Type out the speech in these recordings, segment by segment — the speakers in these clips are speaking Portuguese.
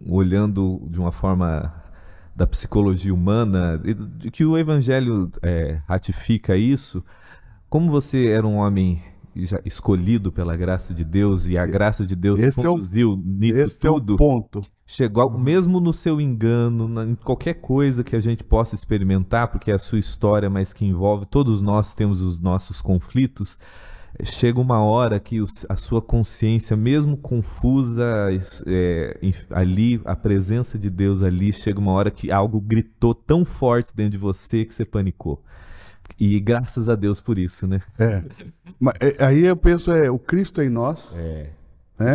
olhando de uma forma da psicologia humana, de que o Evangelho ratifica isso, como você era um homem já escolhido pela graça de Deus e a graça de Deus conduziu nisso tudo, ponto. chegou mesmo no seu engano, em qualquer coisa que a gente possa experimentar, porque é a sua história, mas que envolve, todos nós temos os nossos conflitos, chega uma hora que a sua consciência, mesmo confusa, ali, a presença de Deus ali, chega uma hora que algo gritou tão forte dentro de você que você panicou. E graças a Deus por isso, né? Mas, aí eu penso, o Cristo em nós.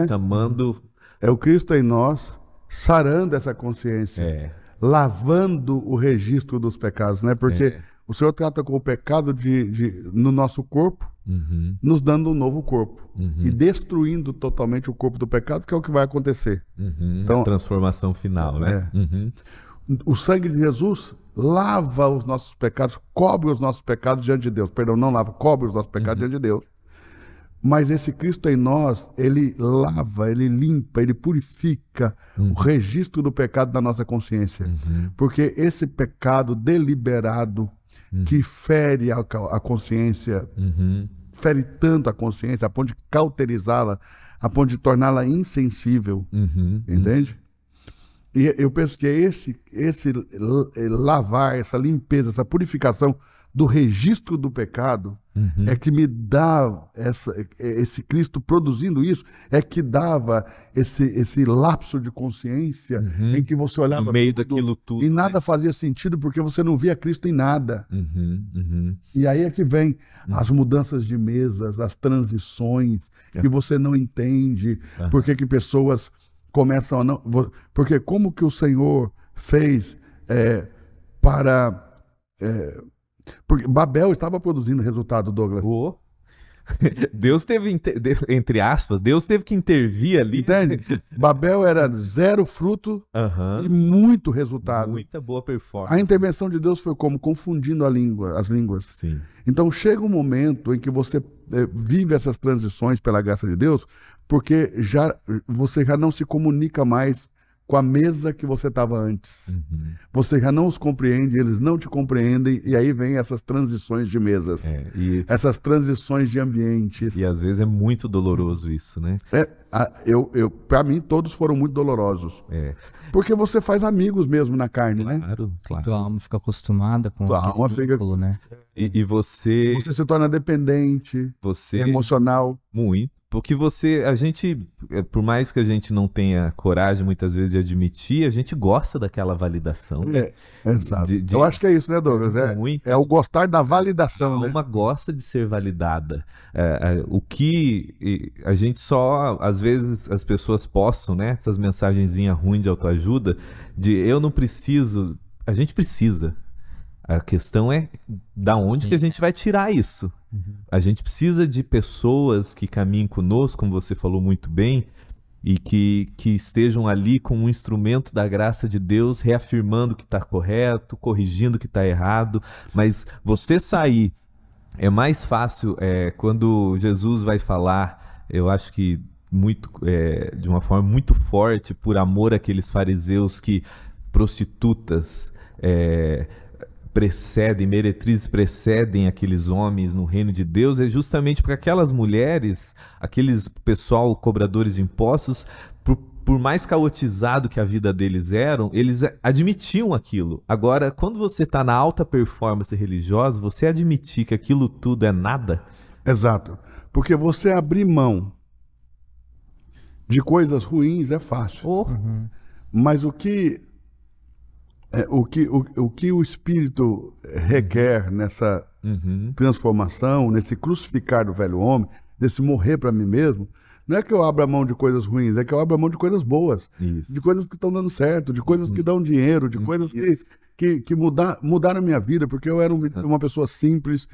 Chamando. É o Cristo em nós, sarando essa consciência, lavando o registro dos pecados, né? Porque o Senhor trata com o pecado no nosso corpo, nos dando um novo corpo e destruindo totalmente o corpo do pecado, que é o que vai acontecer. Então, a transformação final, né? O sangue de Jesus lava os nossos pecados, cobre os nossos pecados diante de Deus. Perdão, não lava, cobre os nossos pecados diante de Deus. Mas esse Cristo em nós, ele lava, ele limpa, ele purifica o registro do pecado da nossa consciência. Porque esse pecado deliberado que fere a consciência, fere tanto a consciência, a ponto de cauterizá-la, a ponto de torná-la insensível, entende? E eu penso que esse lavar, essa limpeza, essa purificação do registro do pecado é que me dá esse Cristo produzindo isso, é que dava esse lapso de consciência em que você olhava no meio daquilo tudo e nada fazia sentido porque você não via Cristo em nada. E aí é que vem as mudanças de mesas, as transições que você não entende, porque que pessoas começam a não... Porque como que o Senhor fez para... porque Babel estava produzindo resultado, Douglas. Deus teve, entre aspas, Deus teve que intervir ali. Entende? Babel era zero fruto e muito resultado. Muita boa performance. A intervenção de Deus foi como? Confundindo as línguas. Sim. Então chega um momento em que você vive essas transições pela graça de Deus, porque você já não se comunica mais com a mesa que você estava antes. Você já não os compreende, eles não te compreendem, e aí vem essas transições de mesas, essas transições de ambientes. E às vezes é muito doloroso isso, né? Para mim, todos foram muito dolorosos. Porque você faz amigos mesmo na carne, né? Claro. Tua alma fica acostumada com tua alma vínculo, né? E você se torna dependente, emocional. Muito. Porque a gente, por mais que a gente não tenha coragem muitas vezes de admitir, a gente gosta daquela validação. Exato. Eu acho que é isso, né, Douglas? É o gostar da validação, né? A alma gosta de ser validada. O que a gente só, às vezes, as pessoas postam, né? Essas mensagenzinhas ruins de autoajuda, de eu não preciso, a gente precisa. A questão é da onde que a gente vai tirar isso. A gente precisa de pessoas que caminhem conosco, como você falou muito bem, e que estejam ali como um instrumento da graça de Deus, reafirmando o que está correto, corrigindo o que está errado. Mas você sair, é mais fácil quando Jesus vai falar, eu acho que de uma forma muito forte, por amor àqueles fariseus que prostitutas... meretrizes precedem aqueles homens no reino de Deus, é justamente porque aquelas mulheres, aqueles pessoal cobradores de impostos, por mais caotizado que a vida deles eram, eles admitiam aquilo. Agora, quando você está na alta performance religiosa, você admitir que aquilo tudo é nada. Exato. Porque você abrir mão de coisas ruins é fácil. Mas o que o Espírito requer nessa transformação, nesse crucificar do velho homem, nesse morrer para mim mesmo, não é que eu abra mão de coisas ruins, é que eu abra mão de coisas boas, de coisas que estão dando certo, de coisas que dão dinheiro, de coisas que mudaram a minha vida, porque eu era uma pessoa simples,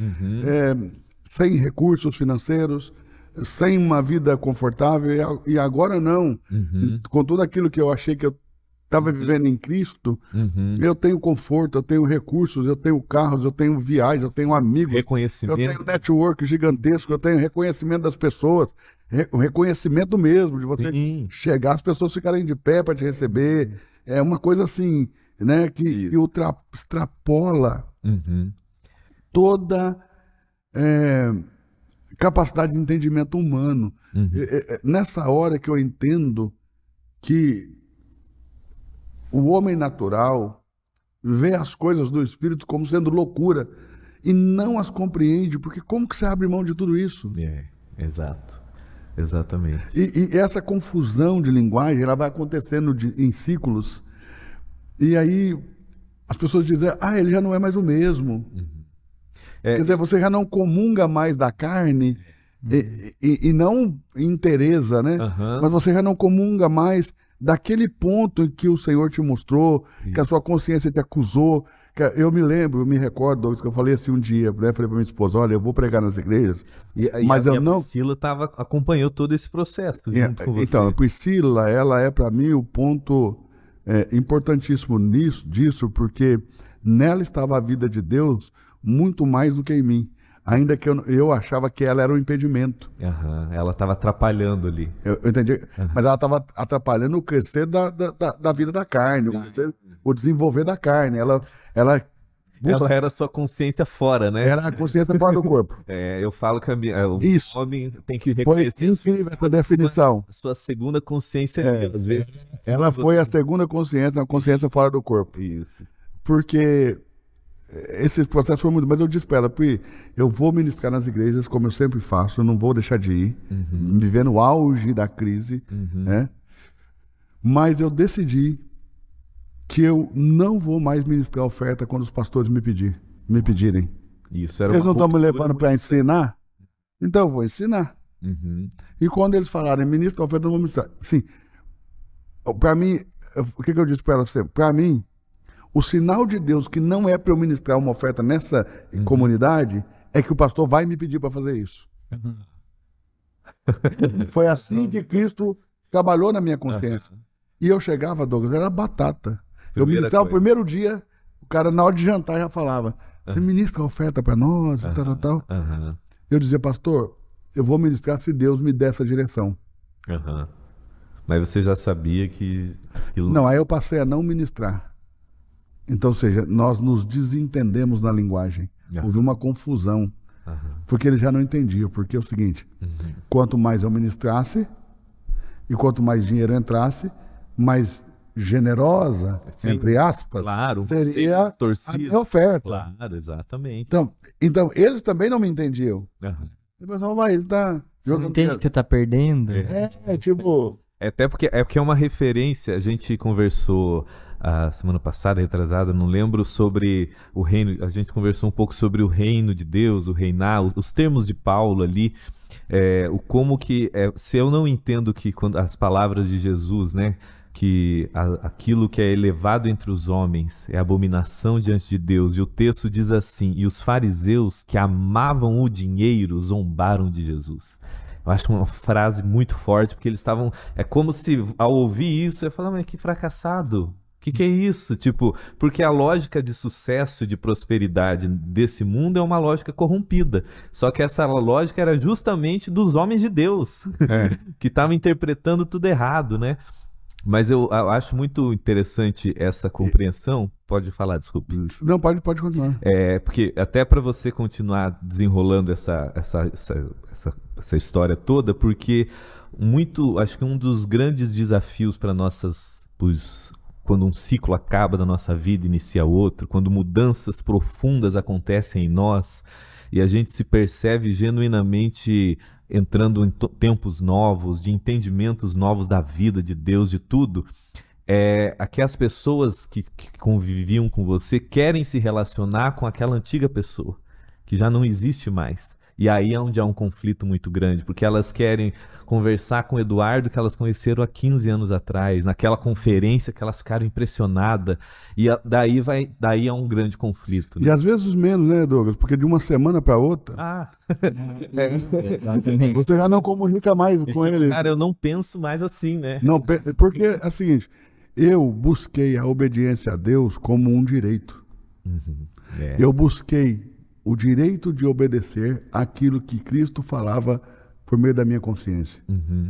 sem recursos financeiros, sem uma vida confortável, e agora não. Com tudo aquilo que eu achei que eu estava vivendo em Cristo, eu tenho conforto, eu tenho recursos, eu tenho carros, eu tenho viagens, eu tenho amigos, reconhecimento, eu tenho network gigantesco, eu tenho reconhecimento das pessoas. o reconhecimento mesmo, de você Sim. chegar, as pessoas ficarem de pé para te receber. É uma coisa assim, né, que extrapola Uhum. toda capacidade de entendimento humano. Uhum. Nessa hora que eu entendo que o homem natural vê as coisas do Espírito como sendo loucura e não as compreende, porque como que você abre mão de tudo isso? Exato. Exatamente. E essa confusão de linguagem, ela vai acontecendo em ciclos, e aí as pessoas dizem, ele já não é mais o mesmo. Quer dizer, você já não comunga mais da carne, e não inteireza, né? Uhum. Mas você já não comunga mais daquele ponto em que o Senhor te mostrou, que a sua consciência te acusou. Eu me recordo, Douglas, que eu falei assim um dia, né? Falei para minha esposa, olha, eu vou pregar nas igrejas, mas eu não... Priscila acompanhou todo esse processo junto com você. Então, a Priscila, ela é para mim o ponto importantíssimo disso, porque nela estava a vida de Deus muito mais do que em mim. Ainda que eu achava que ela era um impedimento. Uhum. Ela estava atrapalhando ali. Eu entendi. Mas ela estava atrapalhando o crescer da vida da carne, o desenvolver da carne. Ela era a sua consciência fora, né? Era a consciência fora do corpo. Eu falo que o homem tem que Foi reconhecer incrível essa definição. a sua segunda consciência, às vezes. Ela foi a segunda consciência, a consciência fora do corpo. Isso. Porque esse processo foi muito... Mas eu disse para ela, eu vou ministrar nas igrejas, como eu sempre faço, eu não vou deixar de ir, vivendo o auge da crise, né? Mas eu decidi que eu não vou mais ministrar oferta quando os pastores me pedirem. Isso era eles não estão me cultura levando para ensinar? Então eu vou ensinar. E quando eles falarem, ministra oferta, eu vou ministrar. Sim. Para mim, o que eu disse para ela sempre? Para mim, o sinal de Deus que não é para eu ministrar uma oferta nessa comunidade é que o pastor vai me pedir para fazer isso. Foi assim que Cristo trabalhou na minha consciência. E eu chegava, Douglas, era batata. Eu ministrava o primeiro dia, o cara na hora de jantar já falava, você ministra a oferta para nós, e tal. Eu dizia, pastor, eu vou ministrar se Deus me der essa direção. Mas você já sabia que... Não, aí eu passei a não ministrar. Então, ou seja, nós nos desentendemos na linguagem. Houve uma confusão. Porque ele já não entendia. Porque é o seguinte, quanto mais eu ministrasse, e quanto mais dinheiro entrasse, mais generosa, entre aspas, seria a minha oferta. Claro, exatamente. Então, eles também não me entendiam. O pessoal ele tá... Você não entende que você tá perdendo? Tipo... Até porque é uma referência, a gente conversou a semana passada, retrasada, não lembro, sobre o reino, a gente conversou um pouco sobre o reino de Deus, o reinar, os termos de Paulo ali, o como que, se eu não entendo que quando as palavras de Jesus, né, que aquilo que é elevado entre os homens é abominação diante de Deus, e o texto diz assim, e os fariseus que amavam o dinheiro zombaram de Jesus. Eu acho uma frase muito forte, porque eles estavam, é como se ao ouvir isso, eu ia falar, mas que fracassado, que é isso? Tipo, porque a lógica de sucesso, de prosperidade desse mundo é uma lógica corrompida. Só que essa lógica era justamente dos homens de Deus, que estavam interpretando tudo errado, né? Mas eu acho muito interessante essa compreensão. Pode falar, desculpe. Não, pode continuar. Porque até para você continuar desenrolando essa história toda, porque acho que um dos grandes desafios para quando um ciclo acaba da nossa vida e inicia outro, quando mudanças profundas acontecem em nós e a gente se percebe genuinamente entrando em tempos novos, de entendimentos novos da vida, de Deus, de tudo, aquelas pessoas que conviviam com você querem se relacionar com aquela antiga pessoa, que já não existe mais. E aí é onde há um conflito muito grande, porque elas querem conversar com o Eduardo que elas conheceram há 15 anos atrás, naquela conferência que elas ficaram impressionadas, e daí é um grande conflito. Né? E às vezes menos, né, Douglas? Porque de uma semana para outra, você já não comunica mais com ele. Cara, eu não penso mais assim, né? Não, porque é o seguinte, eu busquei a obediência a Deus como um direito. Eu busquei o direito de obedecer aquilo que Cristo falava por meio da minha consciência. Uhum.